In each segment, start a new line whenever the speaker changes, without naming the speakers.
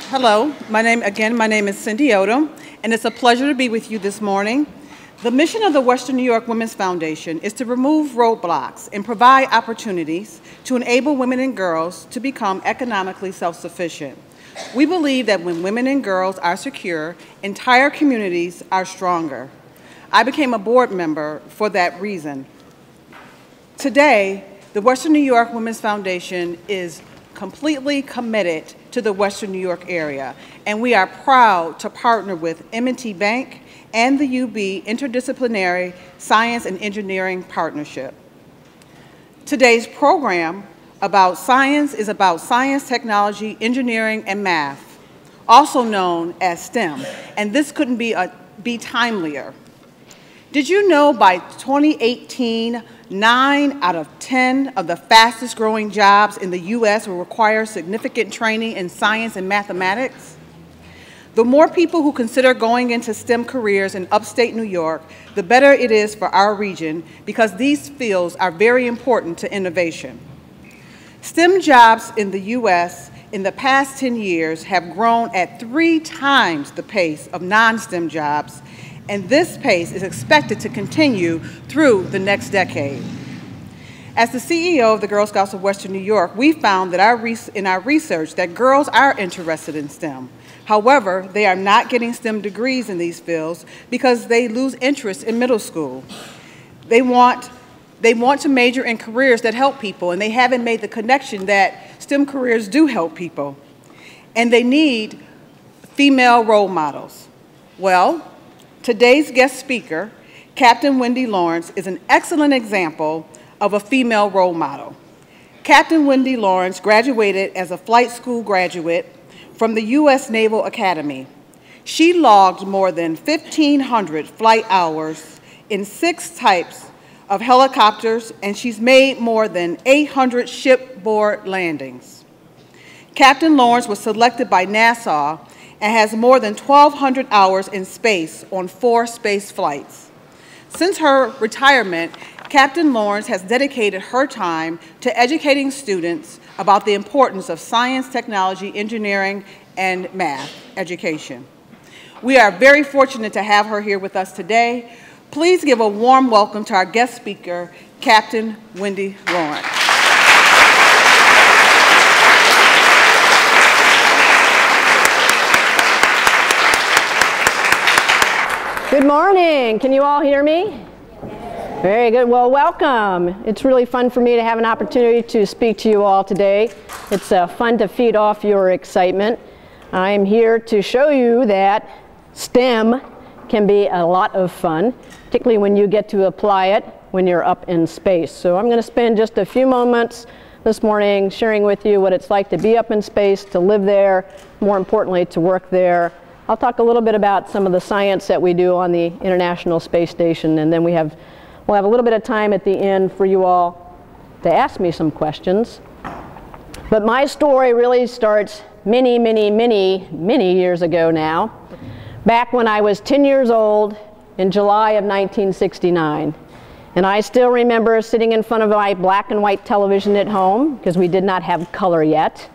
Hello, my name is Cindy Odom, and it's a pleasure to be with you this morning. The mission of the Western New York Women's Foundation is to remove roadblocks and provide opportunities to enable women and girls to become economically self-sufficient. We believe that when women and girls are secure, entire communities are stronger. I became a board member for that reason. Today, the Western New York Women's Foundation is completely committed to the Western New York area, and we are proud to partner with M&T Bank and the UB Interdisciplinary Science and Engineering Partnership. Today's program is about science, technology, engineering, and math, also known as STEM, and this couldn't be timelier. Did you know by 2018, 9 out of 10 of the fastest growing jobs in the U.S. will require significant training in science and mathematics? The more people who consider going into STEM careers in upstate New York, the better it is for our region because these fields are very important to innovation. STEM jobs in the U.S. in the past 10 years have grown at 3 times the pace of non-STEM jobs, and this pace is expected to continue through the next decade. As the CEO of the Girl Scouts of Western New York, we found that in our research that girls are interested in STEM. However, they are not getting STEM degrees in these fields because they lose interest in middle school. They want to major in careers that help people, and they haven't made the connection that STEM careers do help people. And they need female role models. Well, today's guest speaker, Captain Wendy Lawrence, is an excellent example of a female role model. Captain Wendy Lawrence graduated as a flight school graduate from the U.S. Naval Academy. She logged more than 1,500 flight hours in 6 types of helicopters, and she's made more than 800 shipboard landings. Captain Lawrence was selected by NASA and has more than 1,200 hours in space on 4 space flights. Since her retirement, Captain Lawrence has dedicated her time to educating students about the importance of science, technology, engineering, and math education. We are very fortunate to have her here with us today. Please give a warm welcome to our guest speaker, Captain Wendy Lawrence.
Good morning. Can you all hear me? Very good. Well, welcome. It's really fun for me to have an opportunity to speak to you all today. It's fun to feed off your excitement. I'm here to show you that STEM can be a lot of fun, particularly when you get to apply it when you're up in space. So I'm going to spend just a few moments this morning sharing with you what it's like to be up in space, to live there, more importantly, to work there. I'll talk a little bit about some of the science that we do on the International Space Station, and then we'll have a little bit of time at the end for you all to ask me some questions. But my story really starts many, many, many, many years ago now, back when I was 10 years old in July of 1969. And I still remember sitting in front of my black and white television at home, because we did not have color yet.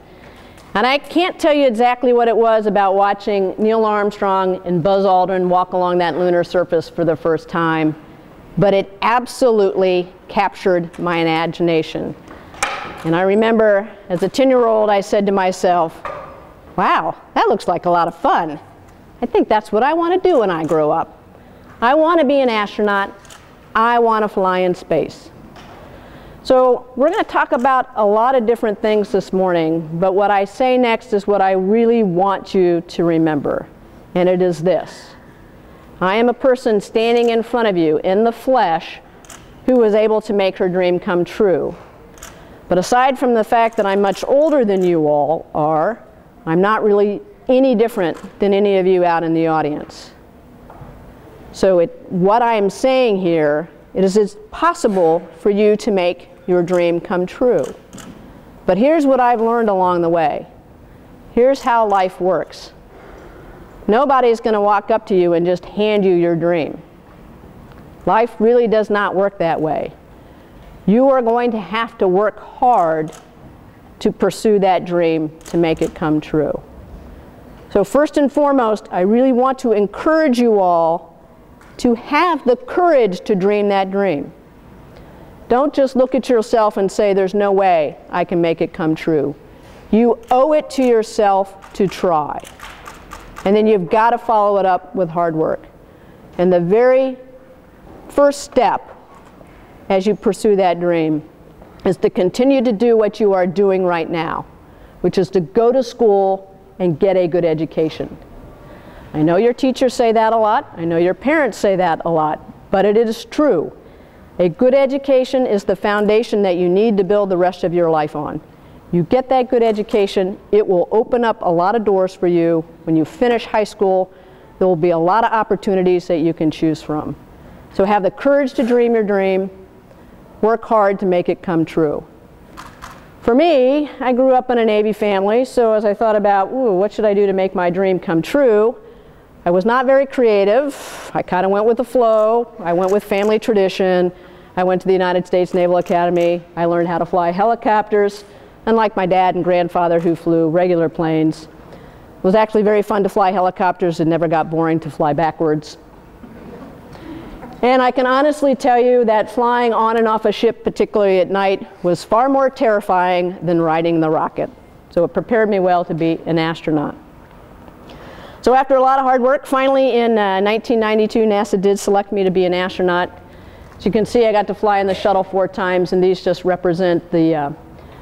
And I can't tell you exactly what it was about watching Neil Armstrong and Buzz Aldrin walk along that lunar surface for the first time, but it absolutely captured my imagination. And I remember as a 10-year-old, I said to myself, wow, that looks like a lot of fun. I think that's what I want to do when I grow up. I want to be an astronaut. I want to fly in space. So we're going to talk about a lot of different things this morning, but what I say next is what I really want you to remember, and it is this. I am a person standing in front of you in the flesh who was able to make her dream come true. But aside from the fact that I'm much older than you all are, I'm not really any different than any of you out in the audience. So what I am saying here, it is possible for you to make your dream come true. But here's what I've learned along the way. Here's how life works. Nobody's going to walk up to you and just hand you your dream. Life really does not work that way. You are going to have to work hard to pursue that dream to make it come true. So first and foremost, I really want to encourage you all to have the courage to dream that dream. Don't just look at yourself and say, there's no way I can make it come true. You owe it to yourself to try. And then you've got to follow it up with hard work. And the very first step as you pursue that dream is to continue to do what you are doing right now, which is to go to school and get a good education. I know your teachers say that a lot. I know your parents say that a lot. But it is true. A good education is the foundation that you need to build the rest of your life on. You get that good education, it will open up a lot of doors for you. When you finish high school, there will be a lot of opportunities that you can choose from. So have the courage to dream your dream. Work hard to make it come true. For me, I grew up in a Navy family, so as I thought about, ooh, what should I do to make my dream come true? I was not very creative. I kind of went with the flow. I went with family tradition. I went to the United States Naval Academy. I learned how to fly helicopters, unlike my dad and grandfather who flew regular planes. It was actually very fun to fly helicopters. It never got boring to fly backwards. And I can honestly tell you that flying on and off a ship, particularly at night, was far more terrifying than riding the rocket. So it prepared me well to be an astronaut. So after a lot of hard work, finally in 1992, NASA did select me to be an astronaut. As you can see, I got to fly in the shuttle 4 times, and these just represent the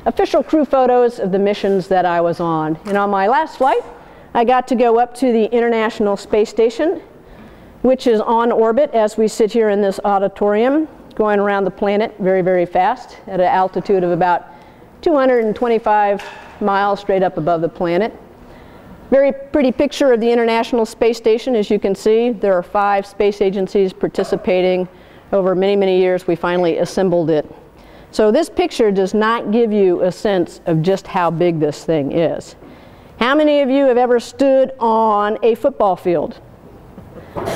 official crew photos of the missions that I was on. And on my last flight, I got to go up to the International Space Station, which is on orbit as we sit here in this auditorium, going around the planet very, very fast at an altitude of about 225 miles straight up above the planet. Very pretty picture of the International Space Station. As you can see, there are 5 space agencies participating. Over many, many years, we finally assembled it. So this picture does not give you a sense of just how big this thing is. How many of you have ever stood on a football field?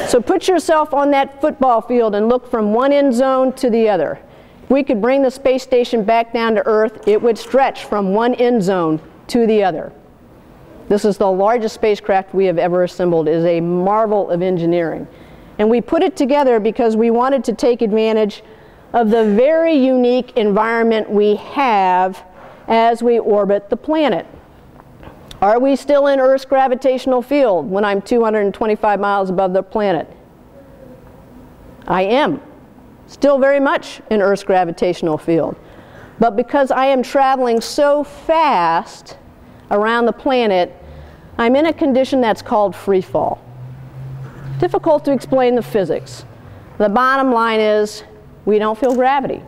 So put yourself on that football field and look from one end zone to the other. If we could bring the space station back down to Earth, it would stretch from one end zone to the other. This is the largest spacecraft we have ever assembled. It is a marvel of engineering. And we put it together because we wanted to take advantage of the very unique environment we have as we orbit the planet. Are we still in Earth's gravitational field when I'm 225 miles above the planet? I am. Still very much in Earth's gravitational field. But because I am traveling so fast around the planet, I'm in a condition that's called free fall. Difficult to explain the physics. The bottom line is we don't feel gravity.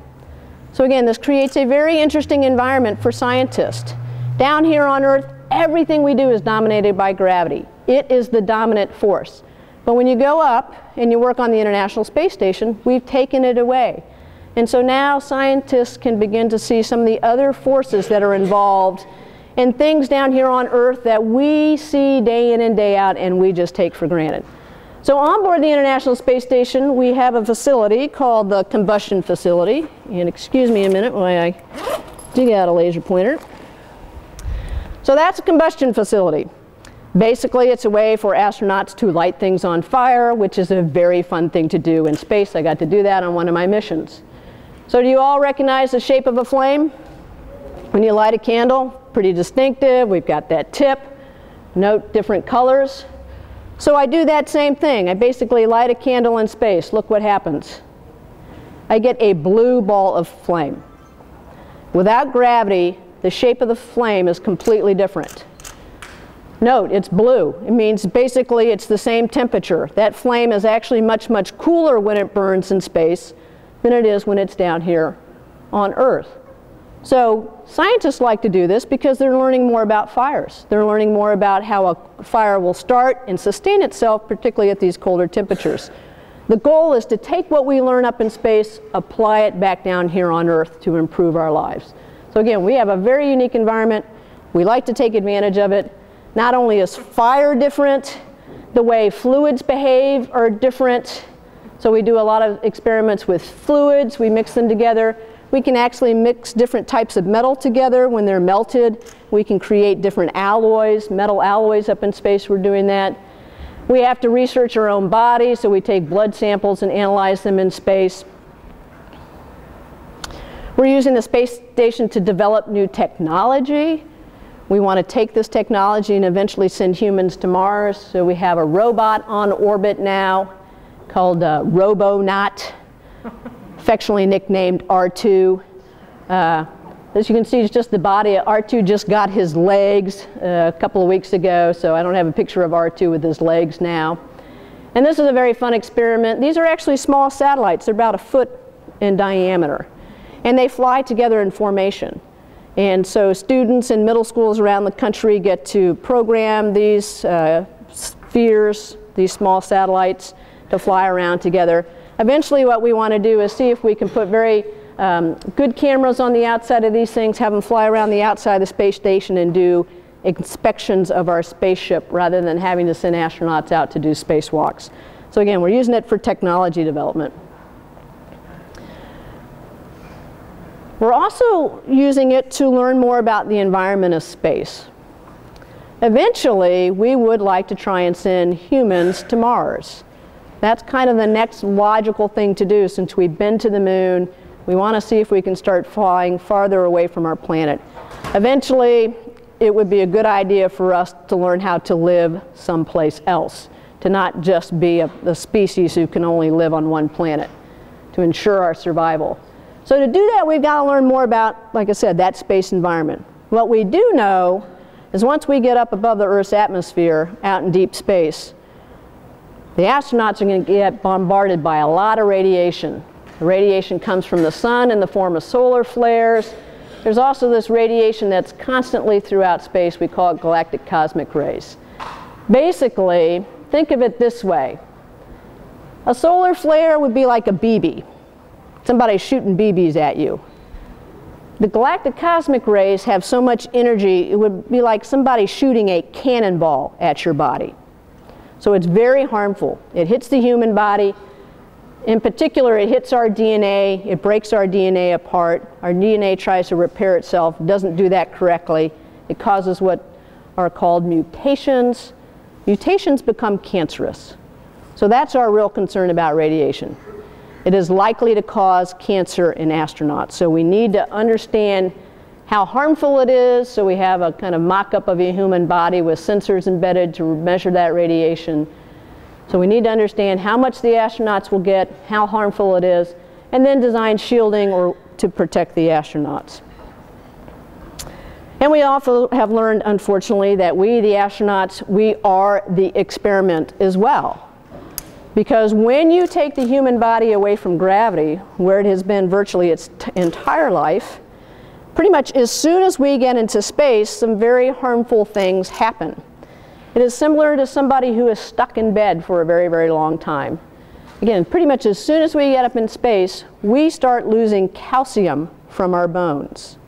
So again, this creates a very interesting environment for scientists. Down here on Earth, everything we do is dominated by gravity. It is the dominant force. But when you go up and you work on the International Space Station, we've taken it away. And so now scientists can begin to see some of the other forces that are involved in things down here on Earth that we see day in and day out and we just take for granted. So on board the International Space Station, we have a facility called the combustion facility. And excuse me a minute while I dig out a laser pointer. So that's a combustion facility. Basically, it's a way for astronauts to light things on fire, which is a very fun thing to do in space. I got to do that on one of my missions. So do you all recognize the shape of a flame? When you light a candle, pretty distinctive. We've got that tip. Note different colors. So I do that same thing. I basically light a candle in space. Look what happens. I get a blue ball of flame. Without gravity, the shape of the flame is completely different. Note, it's blue. It means basically it's the same temperature. That flame is actually much, much cooler when it burns in space than it is when it's down here on Earth. So scientists like to do this because they're learning more about fires. They're learning more about how a fire will start and sustain itself, particularly at these colder temperatures. The goal is to take what we learn up in space, apply it back down here on Earth to improve our lives. So again, we have a very unique environment. We like to take advantage of it. Not only is fire different, the way fluids behave are different. So we do a lot of experiments with fluids. We mix them together. We can actually mix different types of metal together. When they're melted, we can create different alloys, metal alloys up in space. We're doing that. We have to research our own body, so we take blood samples and analyze them in space. We're using the space station to develop new technology. We want to take this technology and eventually send humans to Mars. So we have a robot on orbit now called Robonaut, affectionately nicknamed R2. As you can see, it's just the body. R2 just got his legs a couple of weeks ago, so I don't have a picture of R2 with his legs now. And this is a very fun experiment. These are actually small satellites. They're about a foot in diameter. And they fly together in formation. And so students in middle schools around the country get to program these spheres, these small satellites, to fly around together. Eventually what we want to do is see if we can put very good cameras on the outside of these things, have them fly around the outside of the space station and do inspections of our spaceship rather than having to send astronauts out to do spacewalks. So again, we're using it for technology development. We're also using it to learn more about the environment of space. Eventually, we would like to try and send humans to Mars. That's kind of the next logical thing to do. Since we've been to the moon, we want to see if we can start flying farther away from our planet. Eventually, it would be a good idea for us to learn how to live someplace else, to not just be a species who can only live on one planet, to ensure our survival. So to do that, we've got to learn more about, like I said, that space environment. What we do know is once we get up above the Earth's atmosphere, out in deep space, the astronauts are going to get bombarded by a lot of radiation. The radiation comes from the sun in the form of solar flares. There's also this radiation that's constantly throughout space. We call it galactic cosmic rays. Basically, think of it this way. A solar flare would be like a BB. Somebody shooting BBs at you. The galactic cosmic rays have so much energy, it would be like somebody shooting a cannonball at your body. So it's very harmful. It hits the human body. In particular, it hits our DNA. It breaks our DNA apart. Our DNA tries to repair itself. It doesn't do that correctly. It causes what are called mutations. Mutations become cancerous. So that's our real concern about radiation. It is likely to cause cancer in astronauts. So we need to understand how harmful it is. So we have a kind of mock-up of a human body with sensors embedded to measure that radiation. So we need to understand how much the astronauts will get, how harmful it is, and then design shielding or to protect the astronauts. And we also have learned, unfortunately, that we, the astronauts, we are the experiment as well. Because when you take the human body away from gravity, where it has been virtually its entire life, pretty much as soon as we get into space, some very harmful things happen. It is similar to somebody who is stuck in bed for a very, very long time. Again, pretty much as soon as we get up in space, we start losing calcium from our bones.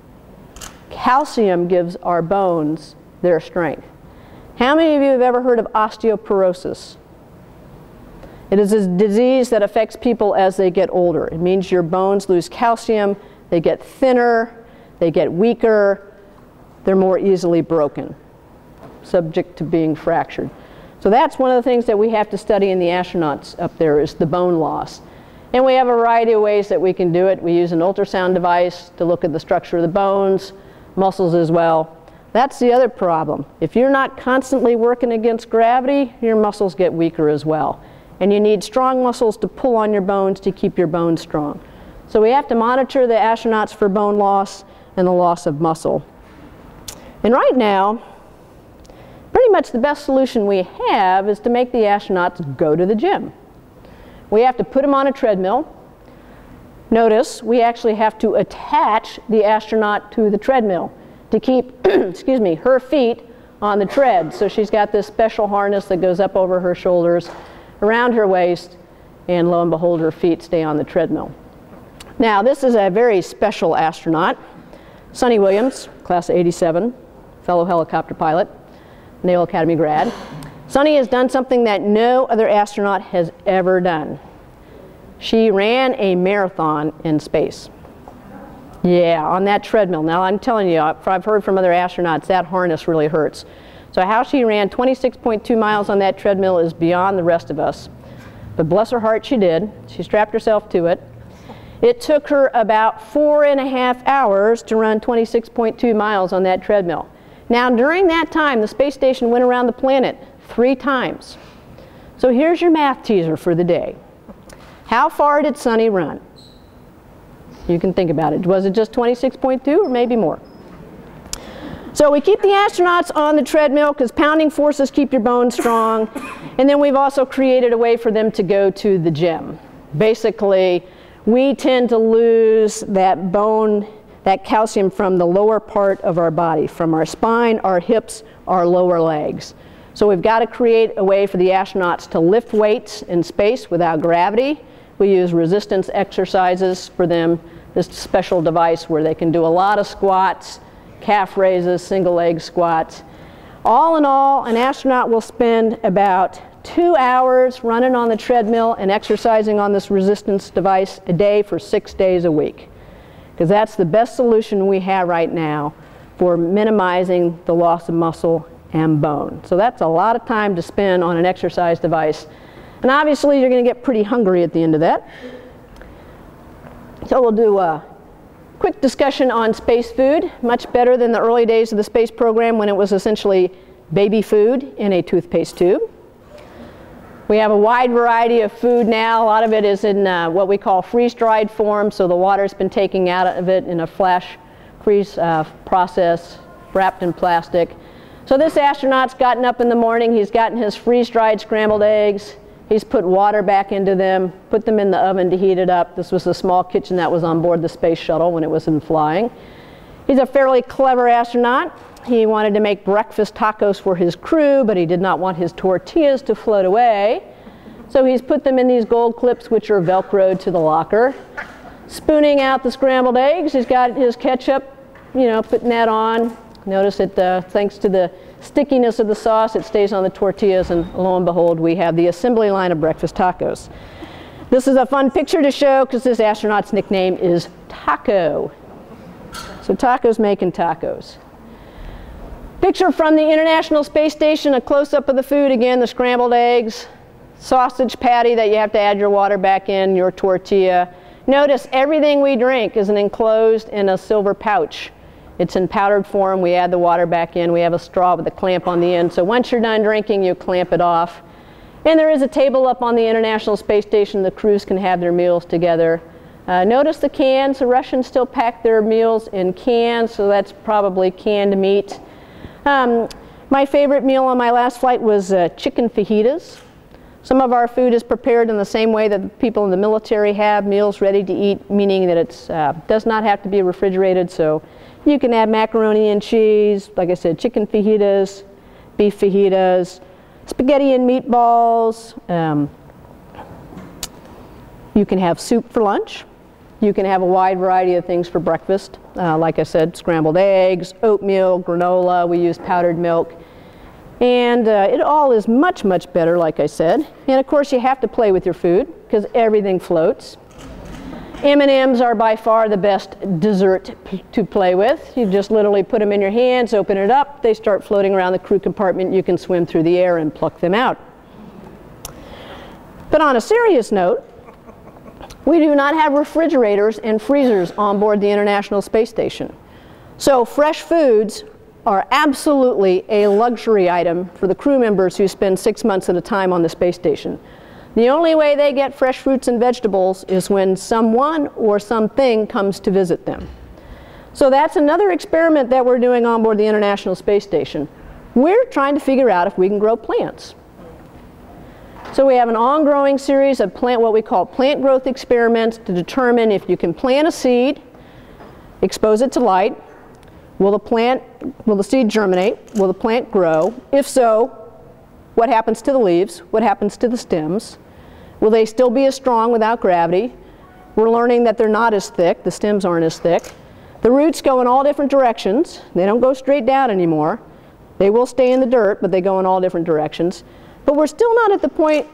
Calcium gives our bones their strength. How many of you have ever heard of osteoporosis? It is a disease that affects people as they get older. It means your bones lose calcium, they get thinner, they get weaker, they're more easily broken, subject to being fractured. So that's one of the things that we have to study in the astronauts up there is the bone loss. And we have a variety of ways that we can do it. We use an ultrasound device to look at the structure of the bones, muscles as well. That's the other problem. If you're not constantly working against gravity, your muscles get weaker as well. And you need strong muscles to pull on your bones to keep your bones strong. So we have to monitor the astronauts for bone loss and the loss of muscle. And right now, pretty much the best solution we have is to make the astronauts go to the gym. We have to put them on a treadmill. Notice, we actually have to attach the astronaut to the treadmill to keep excuse me, her feet on the tread. So she's got this special harness that goes up over her shoulders, around her waist, and lo and behold, her feet stay on the treadmill. Now, this is a very special astronaut, Sonny Williams, class of '87, fellow helicopter pilot, Naval Academy grad. Sonny has done something that no other astronaut has ever done. She ran a marathon in space. Yeah, on that treadmill. Now I'm telling you, I've heard from other astronauts, that harness really hurts. So how she ran 26.2 miles on that treadmill is beyond the rest of us. But bless her heart, she did. She strapped herself to it. It took her about 4.5 hours to run 26.2 miles on that treadmill. Now during that time, the space station went around the planet 3 times. So here's your math teaser for the day. How far did Sunny run? You can think about it. Was it just 26.2 or maybe more? So we keep the astronauts on the treadmill because pounding forces keep your bones strong. And then we've also created a way for them to go to the gym. Basically, we tend to lose that bone, that calcium from the lower part of our body, from our spine, our hips, our lower legs. So we've got to create a way for the astronauts to lift weights in space without gravity. We use resistance exercises for them, this special device where they can do a lot of squats, calf raises, single leg squats. All in all, an astronaut will spend about 2 hours running on the treadmill and exercising on this resistance device a day for 6 days a week. Because that's the best solution we have right now for minimizing the loss of muscle and bone. So that's a lot of time to spend on an exercise device. And obviously you're going to get pretty hungry at the end of that. So we'll do a quick discussion on space food. Much better than the early days of the space program when it was essentially baby food in a toothpaste tube. We have a wide variety of food now. A lot of it is in what we call freeze-dried form, so the water's been taken out of it in a flash freeze process, wrapped in plastic. So this astronaut's gotten up in the morning, he's gotten his freeze-dried scrambled eggs, he's put water back into them, put them in the oven to heat it up. This was a small kitchen that was on board the space shuttle when it was in flying. He's a fairly clever astronaut. He wanted to make breakfast tacos for his crew, but he did not want his tortillas to float away. So he's put them in these gold clips, which are Velcroed to the locker. Spooning out the scrambled eggs, he's got his ketchup, putting that on. Notice that thanks to the stickiness of the sauce, it stays on the tortillas, and lo and behold, we have the assembly line of breakfast tacos. This is a fun picture to show because this astronaut's nickname is Taco. So Taco's making tacos. Picture from the International Space Station, a close-up of the food. Again, the scrambled eggs, sausage patty that you have to add your water back in, your tortilla. Notice everything we drink is enclosed in a silver pouch. It's in powdered form. We add the water back in. We have a straw with a clamp on the end. So once you're done drinking, you clamp it off. And there is a table up on the International Space Station. The crews can have their meals together. Notice the cans. The Russians still pack their meals in cans, so that's probably canned meat. My favorite meal on my last flight was chicken fajitas. Some of our food is prepared in the same way that the people in the military have meals ready to eat, meaning that it does not have to be refrigerated. So you can add macaroni and cheese, like I said, chicken fajitas, beef fajitas, spaghetti and meatballs. You can have soup for lunch. You can have a wide variety of things for breakfast. Like I said, scrambled eggs, oatmeal, granola. We use powdered milk. And it all is much, much better, like I said. And of course, you have to play with your food because everything floats. M&Ms are by far the best dessert to play with. You just literally put them in your hands, open it up, they start floating around the crew compartment. You can swim through the air and pluck them out. But on a serious note, we do not have refrigerators and freezers on board the International Space Station. So fresh foods are absolutely a luxury item for the crew members who spend 6 months at a time on the space station. The only way they get fresh fruits and vegetables is when someone or something comes to visit them. So that's another experiment that we're doing on board the International Space Station. We're trying to figure out if we can grow plants. So we have an on-growing series of what we call plant growth experiments to determine if you can plant a seed, expose it to light. Will the seed germinate? Will the plant grow? If so, what happens to the leaves? What happens to the stems? Will they still be as strong without gravity? We're learning that they're not as thick. The stems aren't as thick. The roots go in all different directions. They don't go straight down anymore. They will stay in the dirt, but they go in all different directions. But we're still not at the point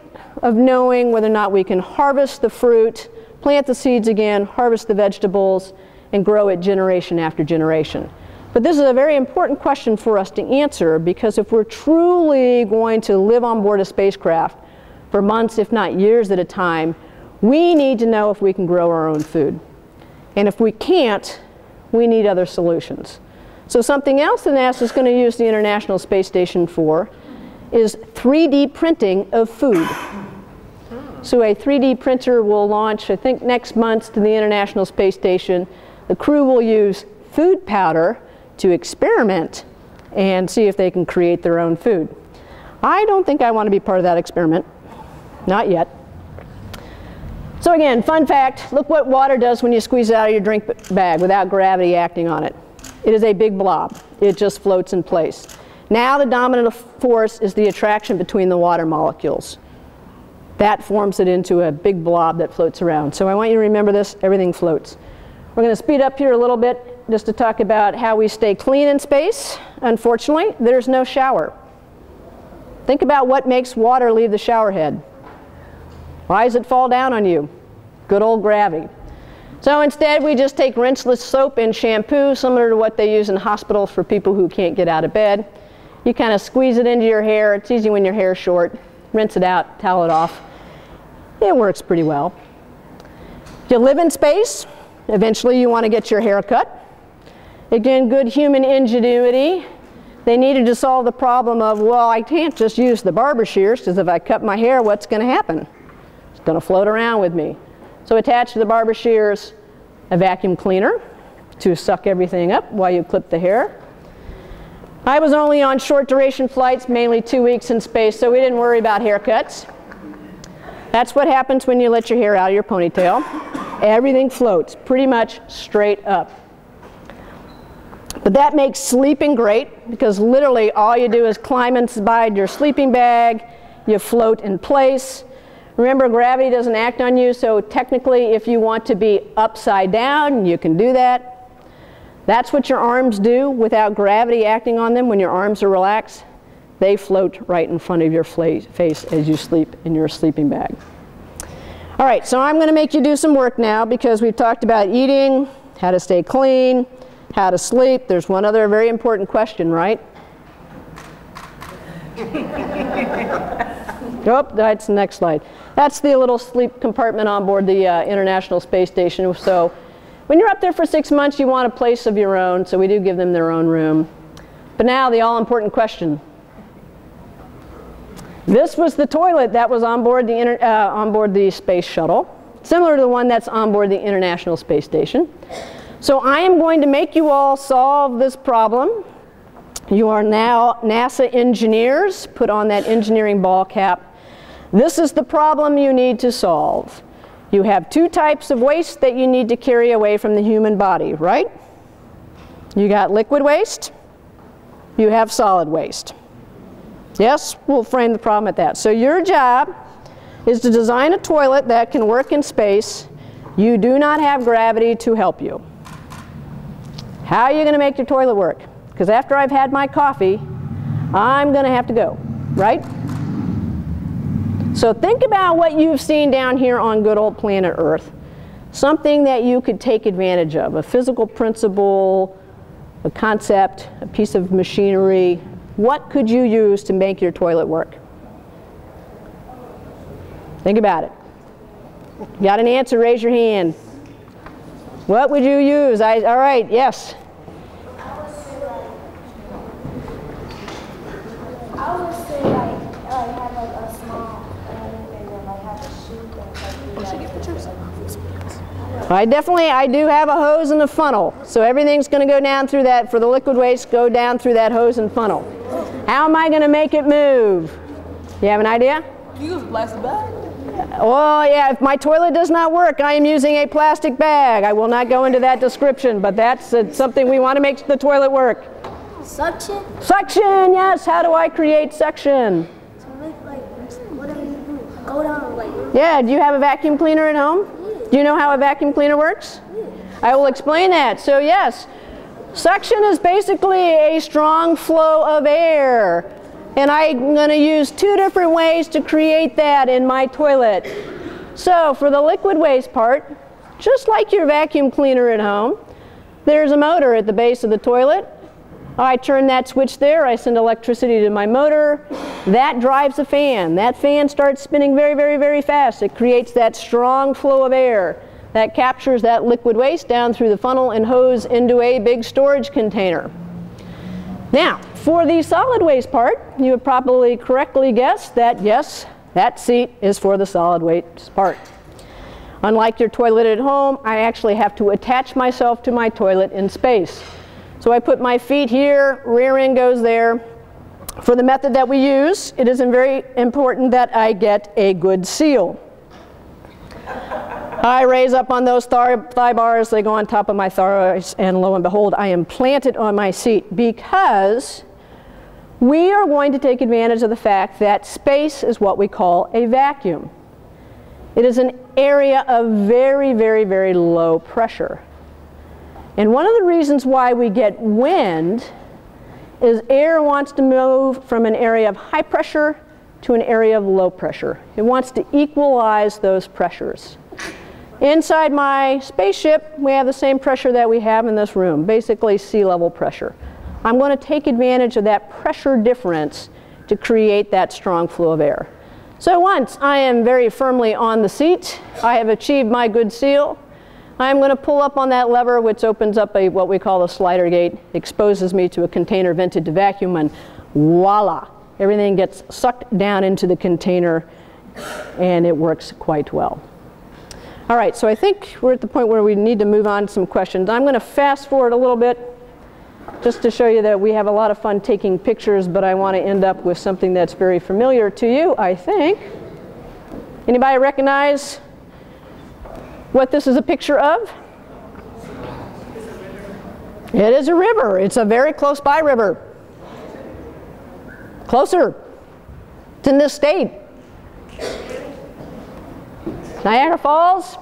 of knowing whether or not we can harvest the fruit, plant the seeds again, harvest the vegetables, and grow it generation after generation. But this is a very important question for us to answer, because if we're truly going to live on board a spacecraft for months, if not years at a time, we need to know if we can grow our own food. And if we can't, we need other solutions. So something else that NASA is going to use the International Space Station for is 3D printing of food. So a 3D printer will launch, I think, next month to the International Space Station. The crew will use food powder to experiment and see if they can create their own food. I don't think I want to be part of that experiment. Not yet. So again, fun fact, look what water does when you squeeze it out of your drink bag without gravity acting on it. It is a big blob. It just floats in place. Now the dominant force is the attraction between the water molecules. That forms it into a big blob that floats around. So I want you to remember this, everything floats. We're going to speed up here a little bit just to talk about how we stay clean in space. Unfortunately, there's no shower. Think about what makes water leave the shower head. Why does it fall down on you? Good old gravity. So instead, we just take rinseless soap and shampoo, similar to what they use in hospitals for people who can't get out of bed. You kind of squeeze it into your hair. It's easy when your hair is short. Rinse it out, towel it off. It works pretty well. If you live in space, eventually you want to get your hair cut. Again, good human ingenuity. They needed to solve the problem of, well, I can't just use the barber shears, because if I cut my hair, what's going to happen? It's going to float around with me. So attached to the barber shears, a vacuum cleaner to suck everything up while you clip the hair. I was only on short duration flights, mainly 2 weeks in space, so we didn't worry about haircuts. That's what happens when you let your hair out of your ponytail. Everything floats pretty much straight up. But that makes sleeping great, because literally all you do is climb inside your sleeping bag, you float in place. Remember, gravity doesn't act on you, so technically if you want to be upside down, you can do that. That's what your arms do without gravity acting on them when your arms are relaxed. They float right in front of your face as you sleep in your sleeping bag. All right, so I'm going to make you do some work now, because we've talked about eating, how to stay clean, how to sleep. There's one other very important question, right? Oh, that's the next slide. That's the little sleep compartment on board the International Space Station. So when you're up there for 6 months, you want a place of your own, so we do give them their own room. But now the all-important question. This was the toilet that was on board the space shuttle, similar to the one that's on board the International Space Station. So I am going to make you all solve this problem. You are now NASA engineers. Put on that engineering ball cap. This is the problem you need to solve. You have 2 types of waste that you need to carry away from the human body, right? You got liquid waste. You have solid waste. Yes, we'll frame the problem at that. So your job is to design a toilet that can work in space. You do not have gravity to help you. How are you going to make your toilet work? Because after I've had my coffee, I'm going to have to go, right? So think about what you've seen down here on good old planet Earth. Something that you could take advantage of, a physical principle, a concept, a piece of machinery. What could you use to make your toilet work? Think about it. You got an answer, raise your hand. What would you use? All right, yes.
I would say have like a small and then like have a chute
I do have a hose and a funnel. So everything's going to go down through that, for the liquid waste, go down through that hose and funnel. How am I going to make it move? You have an idea?
You use a plastic bag?
Oh yeah, if my toilet does not work, I am using a plastic bag. I will not go into that description, but that's something we want to make the toilet work.
Suction?
Suction, yes. How do I create suction?
So like what do you do? Go down like.
Yeah, do you have a vacuum cleaner at home?
Yeah.
Do you know how a vacuum cleaner works?
Yeah.
I will explain that. So yes, suction is basically a strong flow of air. And I'm going to use 2 different ways to create that in my toilet. So for the liquid waste part, just like your vacuum cleaner at home, There's a motor at the base of the toilet. I turn that switch there, I send electricity to my motor. That drives a fan. That fan starts spinning very, very, very fast. It creates that strong flow of air that captures that liquid waste down through the funnel and hose into a big storage container. Now, for the solid waste part, you would probably correctly guess that yes, that seat is for the solid waste part. Unlike your toilet at home, I actually have to attach myself to my toilet in space. So I put my feet here, rear end goes there. For the method that we use, it is very important that I get a good seal. I raise up on those thigh bars, they go on top of my thighs, and lo and behold, I am planted on my seat because we are going to take advantage of the fact that space is what we call a vacuum. It is an area of very, very, very low pressure. And one of the reasons why we get wind is air wants to move from an area of high pressure to an area of low pressure. It wants to equalize those pressures. Inside my spaceship, we have the same pressure that we have in this room, basically sea level pressure. I'm going to take advantage of that pressure difference to create that strong flow of air. So once I am very firmly on the seat, I have achieved my good seal. I'm going to pull up on that lever, which opens up what we call a slider gate, exposes me to a container vented to vacuum, and voila, everything gets sucked down into the container, and it works quite well. All right, so I think we're at the point where we need to move on to some questions. I'm going to fast forward a little bit just to show you that we have a lot of fun taking pictures, but I want to end up with something that's very familiar to you, I think. Anybody recognize what this is a picture of? It is a river. It's a very close by river. Closer. It's in this state. Niagara Falls.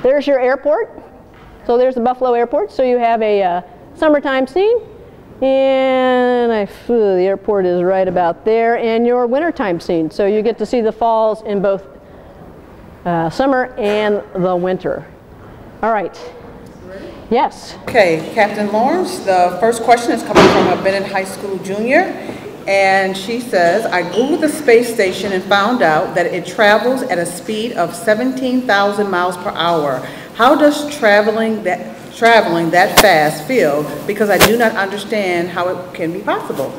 There's your airport. So there's the Buffalo Airport. So you have a summertime scene. And the airport is right about there. And your wintertime scene. So you get to see the falls in both summer and the winter. All right. Yes.
Okay, Captain Lawrence, the first question is coming from a Bennett High School junior, and she says, I Googled the space station and found out that it travels at a speed of 17,000 miles per hour. How does traveling that fast feel? Because I do not understand how it can be possible.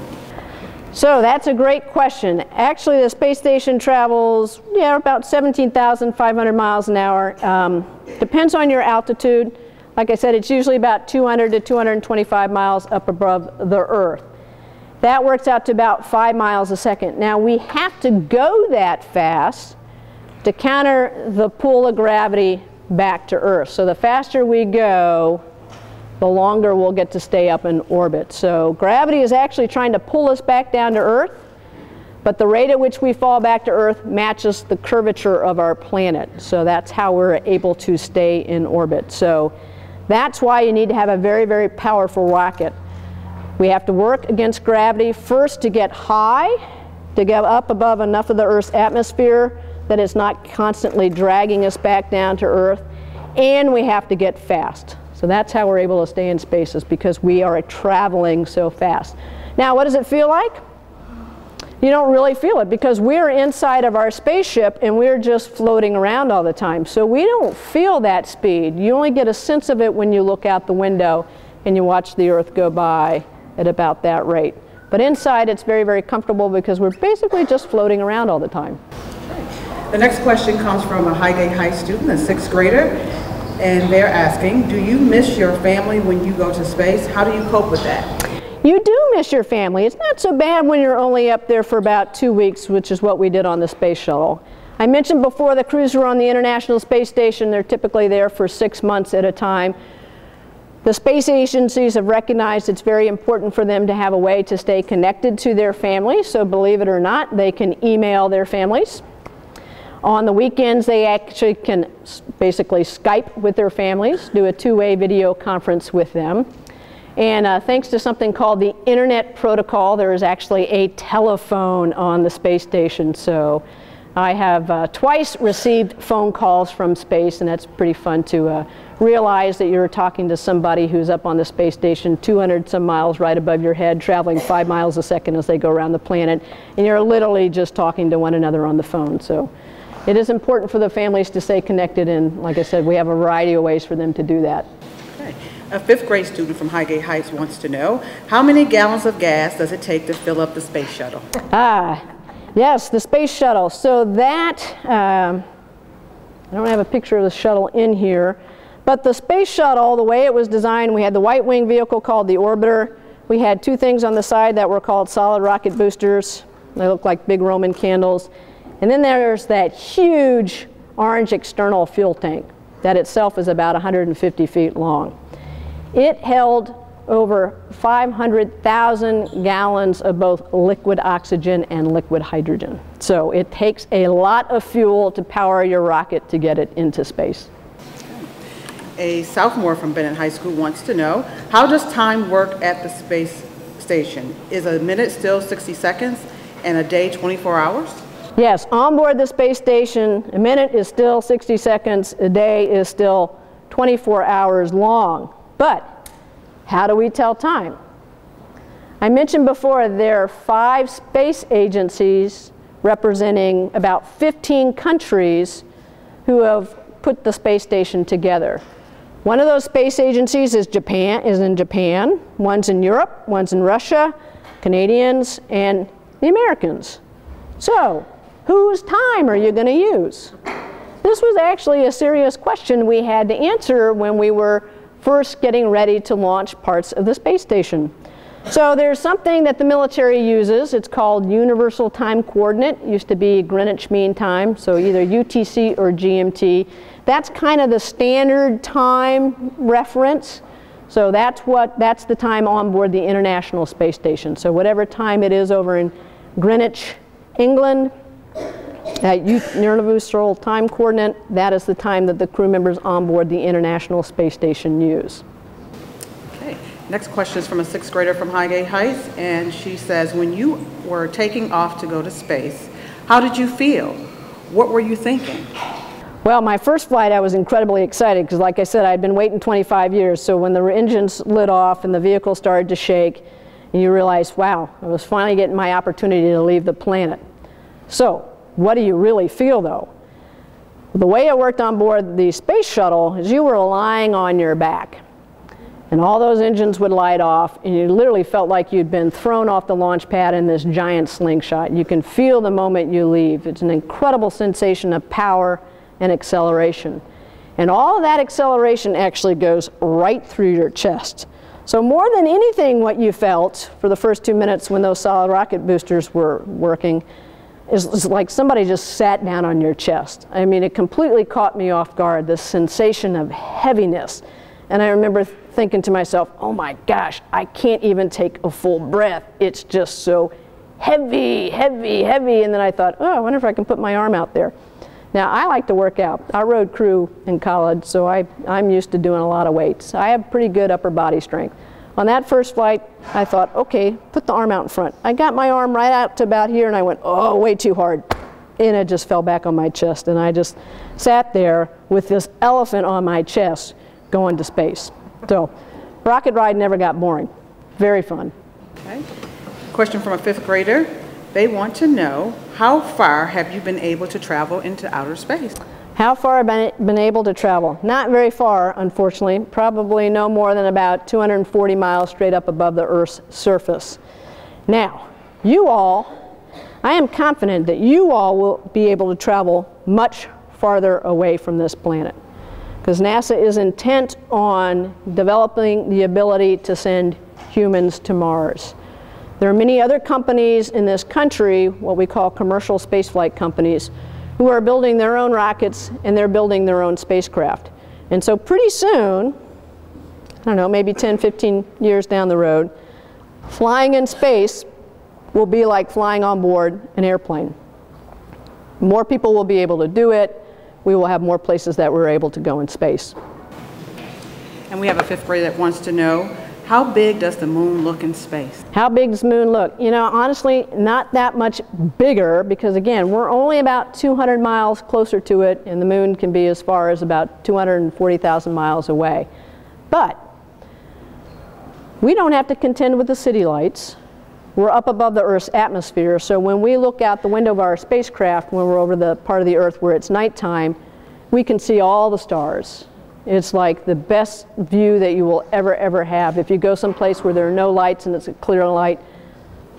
So that's a great question. Actually, the space station travels, about 17,500 miles an hour. Depends on your altitude. Like I said, it's usually about 200 to 225 miles up above the Earth. That works out to about 5 miles a second. Now, we have to go that fast to counter the pull of gravity back to Earth. So the faster we go, the longer we'll get to stay up in orbit. So gravity is actually trying to pull us back down to Earth, but the rate at which we fall back to Earth matches the curvature of our planet. So that's how we're able to stay in orbit. So that's why you need to have a very, very powerful rocket. We have to work against gravity first to get high, to get up above enough of the Earth's atmosphere that it's not constantly dragging us back down to Earth, and we have to get fast. So that's how we're able to stay in space, is because we are traveling so fast. Now, what does it feel like? You don't really feel it because we're inside of our spaceship and we're just floating around all the time. So we don't feel that speed. You only get a sense of it when you look out the window and you watch the Earth go by at about that rate. But inside it's very, very comfortable because we're basically just floating around all the time.
The next question comes from a Highgate High student, a 6th grader, and they're asking, do you miss your family when you go to space? How do you cope with that?
You do miss your family. It's not so bad when you're only up there for about 2 weeks, which is what we did on the space shuttle. I mentioned before the crews who are on the International Space Station, they're typically there for 6 months at a time. The space agencies have recognized it's very important for them to have a way to stay connected to their families, so believe it or not, they can email their families. On the weekends, they actually can basically Skype with their families, do a 2-way video conference with them. And thanks to something called the Internet Protocol, there is actually a telephone on the space station. So I have twice received phone calls from space, and that's pretty fun to realize that you're talking to somebody who's up on the space station 200 some miles right above your head, traveling 5 miles a second as they go around the planet, and you're literally just talking to one another on the phone. So it is important for the families to stay connected, and like I said, we have a variety of ways for them to do that.
Okay. A 5th grade student from Highgate Heights wants to know, how many gallons of gas does it take to fill up the space shuttle?
Yes, the space shuttle. So that, I don't have a picture of the shuttle in here, but the space shuttle, the way it was designed, we had the white wing vehicle called the orbiter. We had 2 things on the side that were called solid rocket boosters. They look like big Roman candles. And then there's that huge orange external fuel tank that itself is about 150 feet long. It held over 500,000 gallons of both liquid oxygen and liquid hydrogen. So it takes a lot of fuel to power your rocket to get it into space.
A sophomore from Bennett High School wants to know, how does time work at the space station? Is a minute still 60 seconds and a day 24 hours?
Yes, on board the space station, a minute is still 60 seconds, a day is still 24 hours long. But how do we tell time? I mentioned before there are 5 space agencies representing about 15 countries who have put the space station together. One of those space agencies is in Japan, one's in Europe, one's in Russia, Canadians, and the Americans. So, whose time are you going to use? This was actually a serious question we had to answer when we were first getting ready to launch parts of the space station. So there's something that the military uses. It's called Universal Time Coordinate. It used to be Greenwich Mean Time, so either UTC or GMT. That's kind of the standard time reference. So that's the time on board the International Space Station. So whatever time it is over in Greenwich, England, at Universal Time Coordinate, that is the time that the crew members on board the International Space Station use.
Okay. Next question is from a 6th grader from Highgate Heights, and she says, when you were taking off to go to space, how did you feel? What were you thinking?
Well, my first flight I was incredibly excited because, like I said, I'd been waiting 25 years. So when the engines lit off and the vehicle started to shake, and you realize, wow, I was finally getting my opportunity to leave the planet. So what do you really feel, though? The way it worked on board the space shuttle is you were lying on your back. And all those engines would light off, and you literally felt like you'd been thrown off the launch pad in this giant slingshot. You can feel the moment you leave. It's an incredible sensation of power and acceleration. And all of that acceleration actually goes right through your chest. So more than anything, what you felt for the first 2 minutes when those solid rocket boosters were working is like somebody just sat down on your chest. I mean, it completely caught me off guard, this sensation of heaviness. And I remember thinking to myself, oh my gosh, I can't even take a full breath. It's just so heavy, heavy, heavy. And then I thought, oh, I wonder if I can put my arm out there. Now, I like to work out. I rode crew in college, so I'm used to doing a lot of weights. I have pretty good upper body strength. On that first flight, I thought, okay, put the arm out in front. I got my arm right out to about here, and I went, oh, way too hard. And it just fell back on my chest, and I just sat there with this elephant on my chest going to space. So, rocket ride never got boring. Very fun.
Okay. Question from a 5th grader. They want to know, how far have you been able to travel into outer space?
How far have I been able to travel? Not very far, unfortunately. Probably no more than about 240 miles straight up above the Earth's surface. Now, I am confident that you all will be able to travel much farther away from this planet, because NASA is intent on developing the ability to send humans to Mars. There are many other companies in this country, what we call commercial spaceflight companies, who are building their own rockets and they're building their own spacecraft. And so pretty soon, I don't know, maybe 10, 15 years down the road, flying in space will be like flying on board an airplane. More people will be able to do it. We will have more places that we're able to go in space.
And we have a 5th grader that wants to know, How big does the moon look in space?
How big does the moon look? You know, honestly, not that much bigger because, again, we're only about 200 miles closer to it, and the moon can be as far as about 240,000 miles away. But we don't have to contend with the city lights. We're up above the Earth's atmosphere, so when we look out the window of our spacecraft, when we're over the part of the Earth where it's nighttime, we can see all the stars. It's like the best view that you will ever have. If you go someplace where there are no lights and it's a clear light,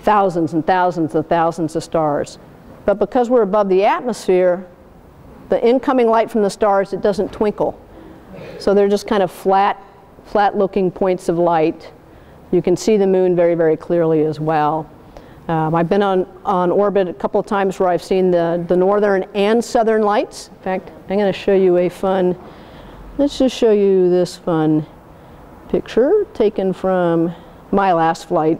thousands and thousands and thousands of stars. But because we're above the atmosphere, the incoming light from the stars, it doesn't twinkle. So they're just kind of flat-looking points of light. You can see the moon very clearly as well. I've been on orbit a couple of times where I've seen the northern and southern lights. In fact, I'm going to show you a fun, let's just show you this fun picture taken from my last flight.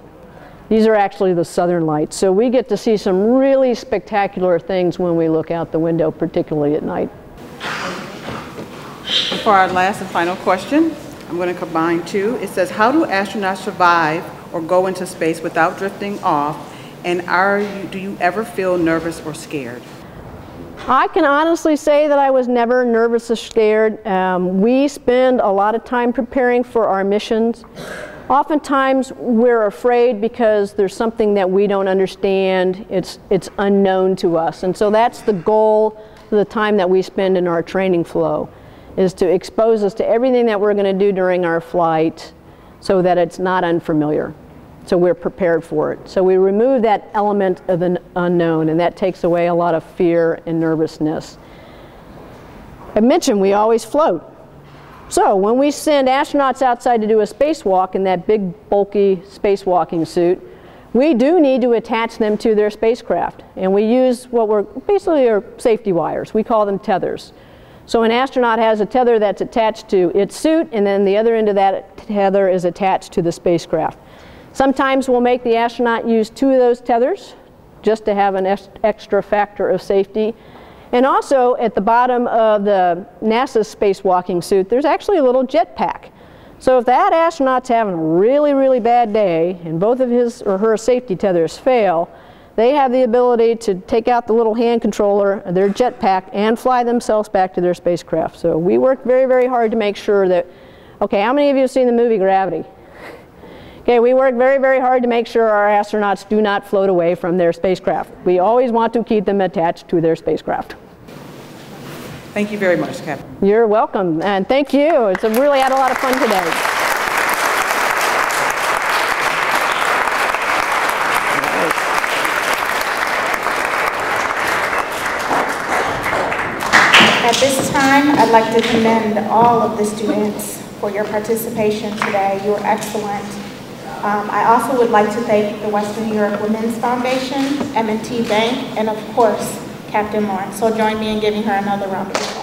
These are actually the southern lights. So we get to see some really spectacular things when we look out the window, particularly at night.
For our last and final question, I'm going to combine two. It says, how do astronauts survive or go into space without drifting off? And do you ever feel nervous or scared?
I can honestly say that I was never nervous or scared. We spend a lot of time preparing for our missions. Oftentimes we're afraid because there's something that we don't understand. It's unknown to us. And so that's the goal of the time that we spend in our training flow, is to expose us to everything that we're going to do during our flight so that it's not unfamiliar. So we're prepared for it. So we remove that element of the unknown, and that takes away a lot of fear and nervousness. I mentioned we always float. So when we send astronauts outside to do a spacewalk in that big, bulky spacewalking suit, we do need to attach them to their spacecraft. And we use what were basically are safety wires. We call them tethers. So an astronaut has a tether that's attached to its suit, and then the other end of that tether is attached to the spacecraft. Sometimes we'll make the astronaut use 2 of those tethers just to have an extra factor of safety. And also at the bottom of the NASA spacewalking suit, there's actually a little jet pack. So if that astronaut's having a really bad day and both of his or her safety tethers fail, they have the ability to take out the little hand controller, their jet pack, and fly themselves back to their spacecraft. So we work very hard to make sure that, okay, how many of you have seen the movie Gravity? Okay, we work very hard to make sure our astronauts do not float away from their spacecraft. We always want to keep them attached to their spacecraft.
Thank you very much, Captain.
You're welcome, and thank you. It's really had a lot of fun today.
At this time, I'd like to commend all of the students for your participation today. You were excellent. I also would like to thank the Western New York Women's Foundation, M&T Bank, and of course, Captain Lawrence. So join me in giving her another round of applause.